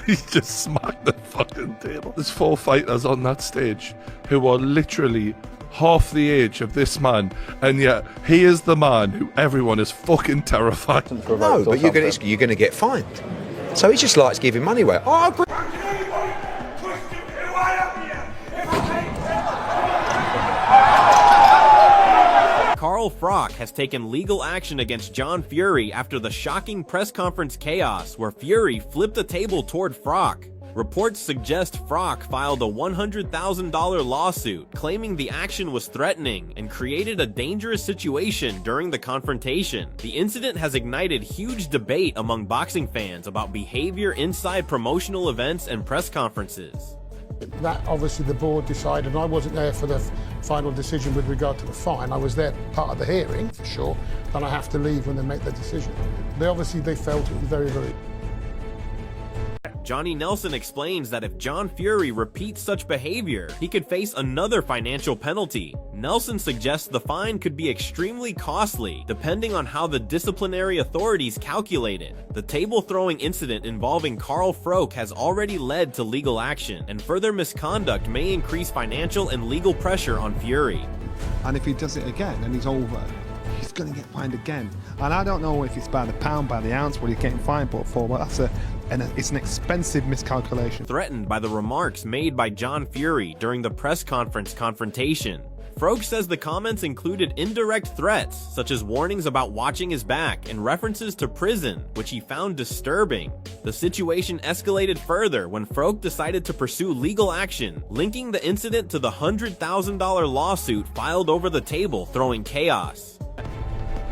He just smacked the fucking table. There's 4 fighters on that stage who are literally half the age of this man, and yet he is the man who everyone is fucking terrified. No, but you're going to get fined. So he just likes giving money away. Oh, I agree. Carl Froch has taken legal action against John Fury after the shocking press conference chaos where Fury flipped the table toward Froch. Reports suggest Froch filed a $100,000 lawsuit claiming the action was threatening and created a dangerous situation during the confrontation. The incident has ignited huge debate among boxing fans about behavior inside promotional events and press conferences. That obviously the board decided, and I wasn't there for the final decision with regard to the fine. I was there part of the hearing, for sure, and I have to leave when they make their decision. They felt it was very, very... Johnny Nelson explains that if John Fury repeats such behavior, he could face another financial penalty. Nelson suggests the fine could be extremely costly, depending on how the disciplinary authorities calculate it. The table-throwing incident involving Carl Froch has already led to legal action, and further misconduct may increase financial and legal pressure on Fury. And if he does it again and he's over, he's going to get fined again. And I don't know if it's by the pound, by the ounce, what he's getting fined for, but it's an expensive miscalculation. Threatened by the remarks made by John Fury during the press conference confrontation. Froch says the comments included indirect threats, such as warnings about watching his back and references to prison, which he found disturbing. The situation escalated further when Froch decided to pursue legal action, linking the incident to the $100,000 lawsuit filed over the table, throwing chaos.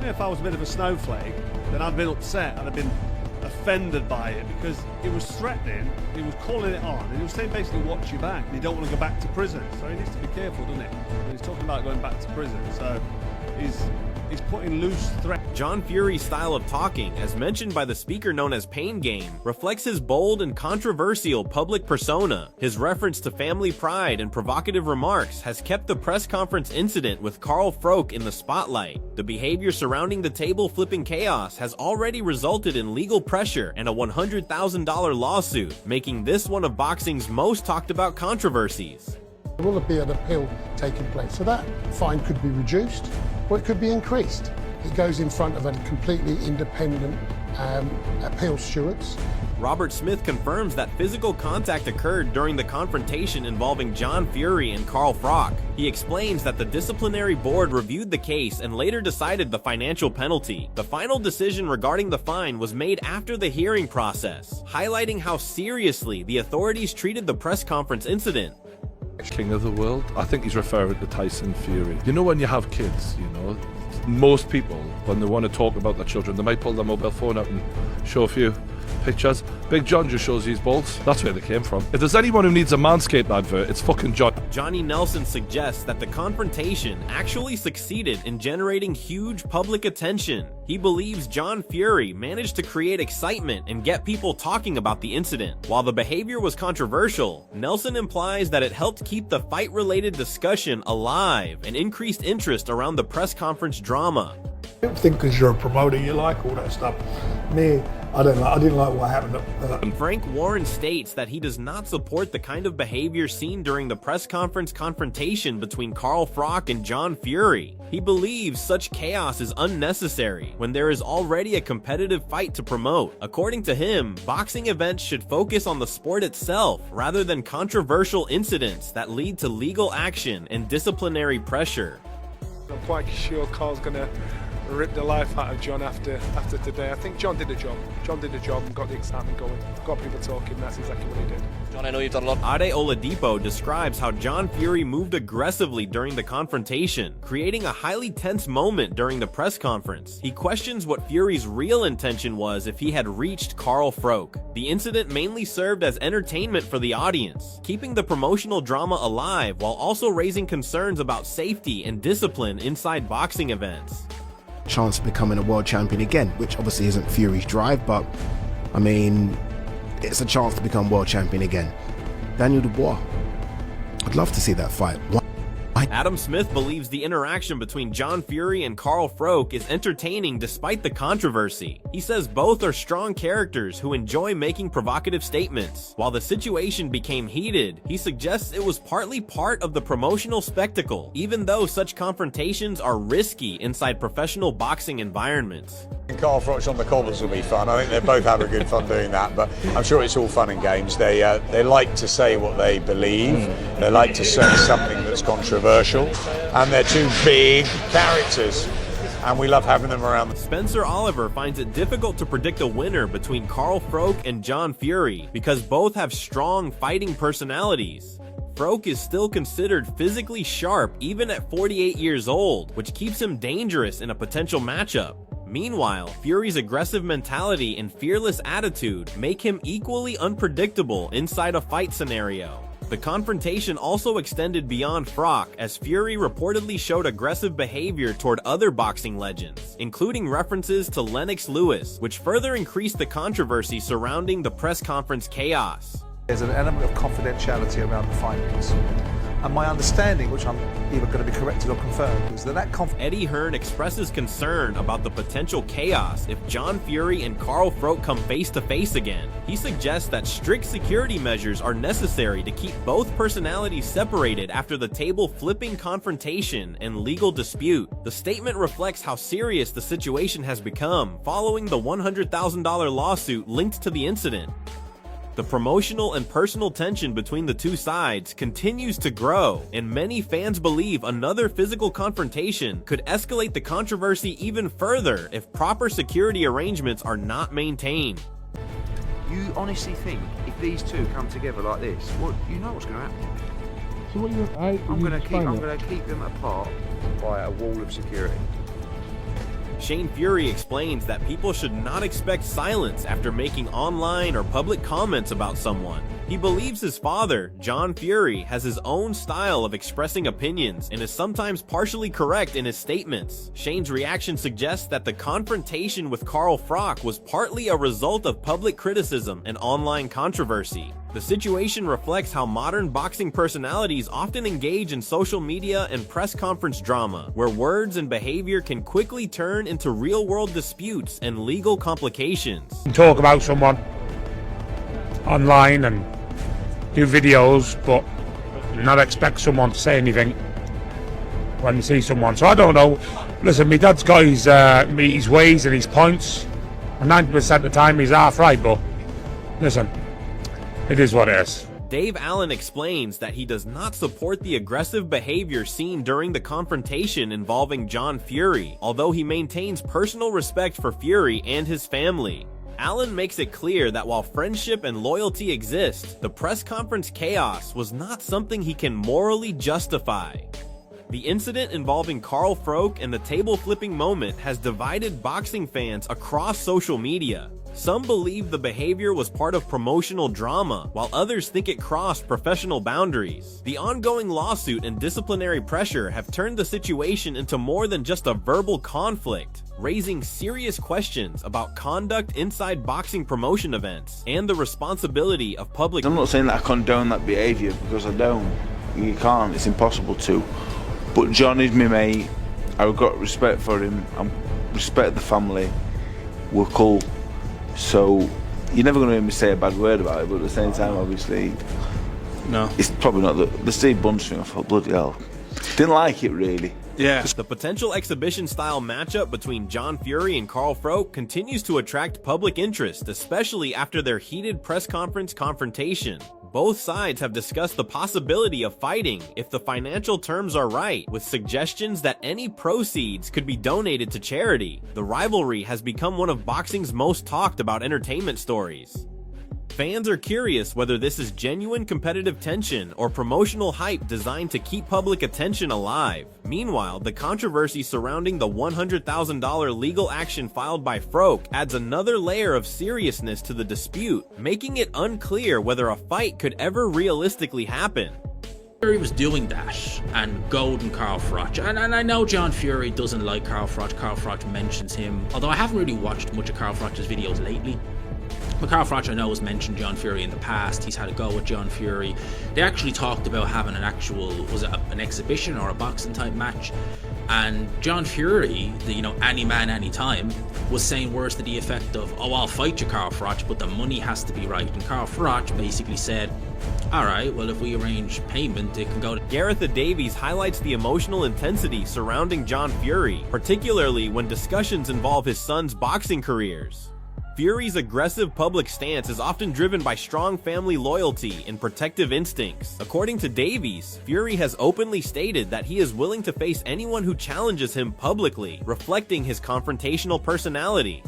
If I was a bit of a snowflake, then I'd been upset, I'd have been offended by it, because it was threatening, he was calling it on, and he was saying basically watch your back, and you don't want to go back to prison. So he needs to be careful, doesn't he? And he's talking about going back to prison, so he's putting loose threats. John Fury's style of talking, as mentioned by the speaker known as Pain Game, reflects his bold and controversial public persona. His reference to family pride and provocative remarks has kept the press conference incident with Carl Froch in the spotlight. The behavior surrounding the table-flipping chaos has already resulted in legal pressure and a $100,000 lawsuit, making this one of boxing's most talked-about controversies. There will be an appeal taking place, so that fine could be reduced or it could be increased. It goes in front of a completely independent appeal stewards. Robert Smith confirms that physical contact occurred during the confrontation involving John Fury and Carl Froch. He explains that the disciplinary board reviewed the case and later decided the financial penalty. The final decision regarding the fine was made after the hearing process, highlighting how seriously the authorities treated the press conference incident. King of the world? I think he's referring to Tyson Fury. You know, when you have kids, you know, most people, when they want to talk about their children, they might pull their mobile phone out and show a few pictures. Big John just shows his balls. That's where they came from. If there's anyone who needs a Manscaped advert, it's fucking John. Johnny Nelson suggests that the confrontation actually succeeded in generating huge public attention. He believes John Fury managed to create excitement and get people talking about the incident. While the behavior was controversial, Nelson implies that it helped keep the fight-related discussion alive and increased interest around the press conference drama. I don't think because you're a promoter you like all that stuff. Me, I didn't like what happened. Frank Warren states that he does not support the kind of behavior seen during the press conference confrontation between Carl Froch and John Fury. He believes such chaos is unnecessary when there is already a competitive fight to promote. According to him, boxing events should focus on the sport itself rather than controversial incidents that lead to legal action and disciplinary pressure. I'm quite sure Carl's going to rip the life out of John after today. I think John did a job. John did a job and got the excitement going. Got people talking. That's exactly what he did. John, I know you've done a lot. Ade Oladipo describes how John Fury moved aggressively during the confrontation, creating a highly tense moment during the press conference. He questions what Fury's real intention was if he had reached Carl Froch. The incident mainly served as entertainment for the audience, keeping the promotional drama alive while also raising concerns about safety and discipline inside boxing events. Chance of becoming a world champion again, which obviously isn't Fury's drive, but I mean, it's a chance to become world champion again. Daniel Dubois, I'd love to see that fight. Adam Smith believes the interaction between John Fury and Carl Froch is entertaining despite the controversy. He says both are strong characters who enjoy making provocative statements. While the situation became heated, he suggests it was partly part of the promotional spectacle, even though such confrontations are risky inside professional boxing environments. Carl Froch on the cobbles will be fun. I think they both have a good fun doing that, but I'm sure it's all fun and games. They like to say what they believe. They like to say something that's controversial, and they're two big characters, and we love having them around. Spencer Oliver finds it difficult to predict a winner between Carl Froch and John Fury because both have strong fighting personalities. Froch is still considered physically sharp even at 48 years old, which keeps him dangerous in a potential matchup. Meanwhile, Fury's aggressive mentality and fearless attitude make him equally unpredictable inside a fight scenario. The confrontation also extended beyond Froch, as Fury reportedly showed aggressive behavior toward other boxing legends, including references to Lennox Lewis, which further increased the controversy surrounding the press conference chaos. There's an element of confidentiality around the findings. And my understanding, which I'm either going to be corrected or confirmed, is that Eddie Hearn expresses concern about the potential chaos if John Fury and Carl Froch come face to face again. He suggests that strict security measures are necessary to keep both personalities separated after the table flipping confrontation and legal dispute. The statement reflects how serious the situation has become following the $100,000 lawsuit linked to the incident. The promotional and personal tension between the two sides continues to grow, and many fans believe another physical confrontation could escalate the controversy even further if proper security arrangements are not maintained. You honestly think if these two come together like this, well, you know what's going to happen? So what I'm going to keep them apart by a wall of security. Shane Fury explains that people should not expect silence after making online or public comments about someone. He believes his father, John Fury, has his own style of expressing opinions and is sometimes partially correct in his statements. Shane's reaction suggests that the confrontation with Carl Froch was partly a result of public criticism and online controversy. The situation reflects how modern boxing personalities often engage in social media and press conference drama, where words and behavior can quickly turn into real-world disputes and legal complications. Talk about someone online and do videos, but not expect someone to say anything when you see someone. So I don't know. Listen, my dad's got his ways and his points, and 90% of the time he's half right, but listen, it is what it is. Dave Allen explains that he does not support the aggressive behavior seen during the confrontation involving John Fury, although he maintains personal respect for Fury and his family. Allen makes it clear that while friendship and loyalty exist, the press conference chaos was not something he can morally justify. The incident involving Carl Froch and the table-flipping moment has divided boxing fans across social media. Some believe the behavior was part of promotional drama, while others think it crossed professional boundaries. The ongoing lawsuit and disciplinary pressure have turned the situation into more than just a verbal conflict, raising serious questions about conduct inside boxing promotion events and the responsibility of public. I'm not saying that I condone that behaviour, because I don't. You can't, it's impossible to. But John is my mate, I've got respect for him, I respect the family, we're cool. So you're never going to hear me say a bad word about it, but at the same time, obviously, no. It's probably not the Steve Bunce thing. I thought, bloody hell, didn't like it really. Yeah. The potential exhibition-style matchup between John Fury and Carl Froch continues to attract public interest, especially after their heated press conference confrontation. Both sides have discussed the possibility of fighting if the financial terms are right, with suggestions that any proceeds could be donated to charity. The rivalry has become one of boxing's most talked about entertainment stories. Fans are curious whether this is genuine competitive tension or promotional hype designed to keep public attention alive. Meanwhile, the controversy surrounding the $100,000 legal action filed by Froch adds another layer of seriousness to the dispute, making it unclear whether a fight could ever realistically happen. Fury was doing that and goading Carl Froch, and I know John Fury doesn't like Carl Froch. Carl Froch mentions him, although I haven't really watched much of Carl Froch's videos lately. Carl Froch, I know, has mentioned John Fury in the past. He's had a go with John Fury. They actually talked about having an actual, was it an exhibition or a boxing type match? And John Fury, the, you know, any man, any time, was saying words to the effect of, oh, I'll fight you, Carl Froch, but the money has to be right. And Carl Froch basically said, all right, well, if we arrange payment, it can go to... Gareth Davies highlights the emotional intensity surrounding John Fury, particularly when discussions involve his son's boxing careers. Fury's aggressive public stance is often driven by strong family loyalty and protective instincts. According to Davies, Fury has openly stated that he is willing to face anyone who challenges him publicly, reflecting his confrontational personality.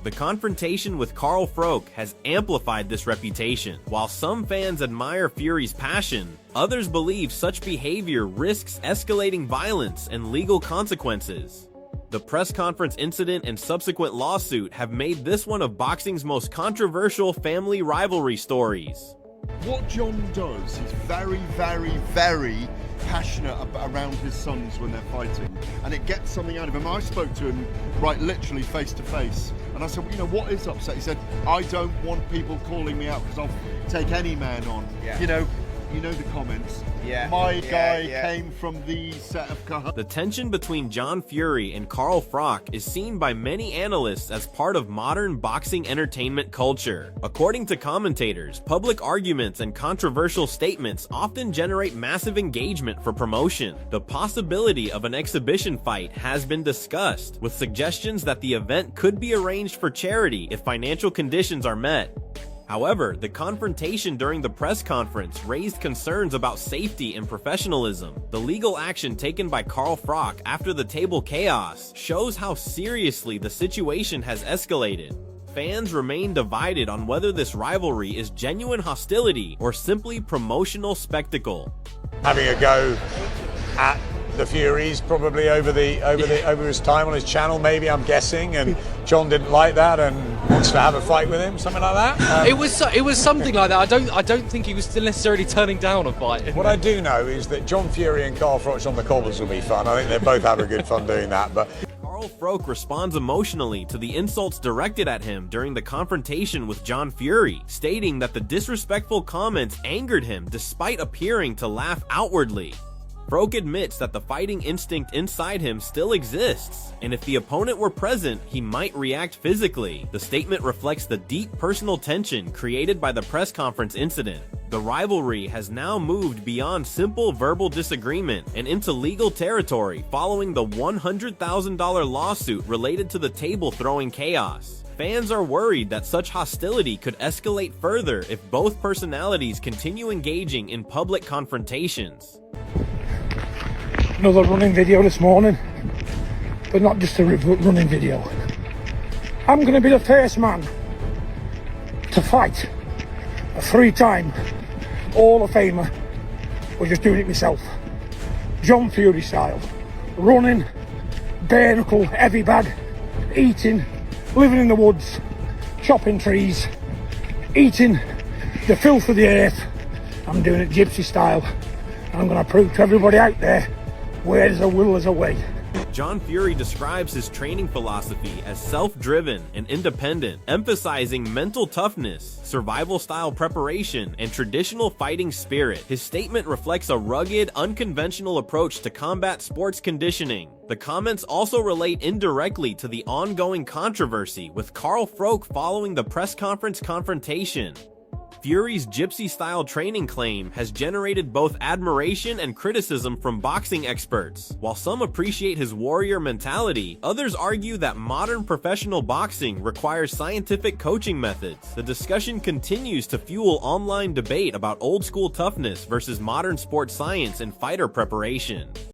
The confrontation with Carl Froch has amplified this reputation. While some fans admire Fury's passion, others believe such behavior risks escalating violence and legal consequences. The press conference incident and subsequent lawsuit have made this one of boxing's most controversial family rivalry stories. What John does, he's very, very, very passionate around his sons when they're fighting, and it gets something out of him. I spoke to him, right, literally face to face, and I said, well, you know, what is upset? He said, I don't want people calling me out because I'll take any man on. Yeah. You know the comments. My guy came from the set of cards. The tension between John Fury and Carl Froch is seen by many analysts as part of modern boxing entertainment culture. According to commentators, public arguments and controversial statements often generate massive engagement for promotion. The possibility of an exhibition fight has been discussed, with suggestions that the event could be arranged for charity if financial conditions are met. However, the confrontation during the press conference raised concerns about safety and professionalism. The legal action taken by Carl Froch after the table chaos shows how seriously the situation has escalated. Fans remain divided on whether this rivalry is genuine hostility or simply promotional spectacle. Having a go at the Furies probably over his time on his channel, maybe, I'm guessing, and John didn't like that and wants to have a fight with him, something like that. It was something like that. I don't think he was still necessarily turning down a fight. What I do know is that John Fury and Carl Froch on the cobbles will be fun. I think they both have a good fun doing that. But Carl Froch responds emotionally to the insults directed at him during the confrontation with John Fury, stating that the disrespectful comments angered him despite appearing to laugh outwardly. Froch admits that the fighting instinct inside him still exists, and if the opponent were present, he might react physically. The statement reflects the deep personal tension created by the press conference incident. The rivalry has now moved beyond simple verbal disagreement and into legal territory following the $100,000 lawsuit related to the table throwing chaos. Fans are worried that such hostility could escalate further if both personalities continue engaging in public confrontations. Another running video this morning, but not just a running video. I'm going to be the first man to fight a 3-time Hall of Famer, or just doing it myself, John Fury style. Running, bare knuckle, heavy bag, eating, living in the woods, chopping trees, eating the filth of the earth. I'm doing it gypsy style, and I'm going to prove to everybody out there, where there's a will, there's a way. John Fury describes his training philosophy as self-driven and independent, emphasizing mental toughness, survival-style preparation, and traditional fighting spirit. His statement reflects a rugged, unconventional approach to combat sports conditioning. The comments also relate indirectly to the ongoing controversy with Carl Froch following the press conference confrontation. Fury's gypsy-style training claim has generated both admiration and criticism from boxing experts. While some appreciate his warrior mentality, others argue that modern professional boxing requires scientific coaching methods. The discussion continues to fuel online debate about old-school toughness versus modern sports science and fighter preparation.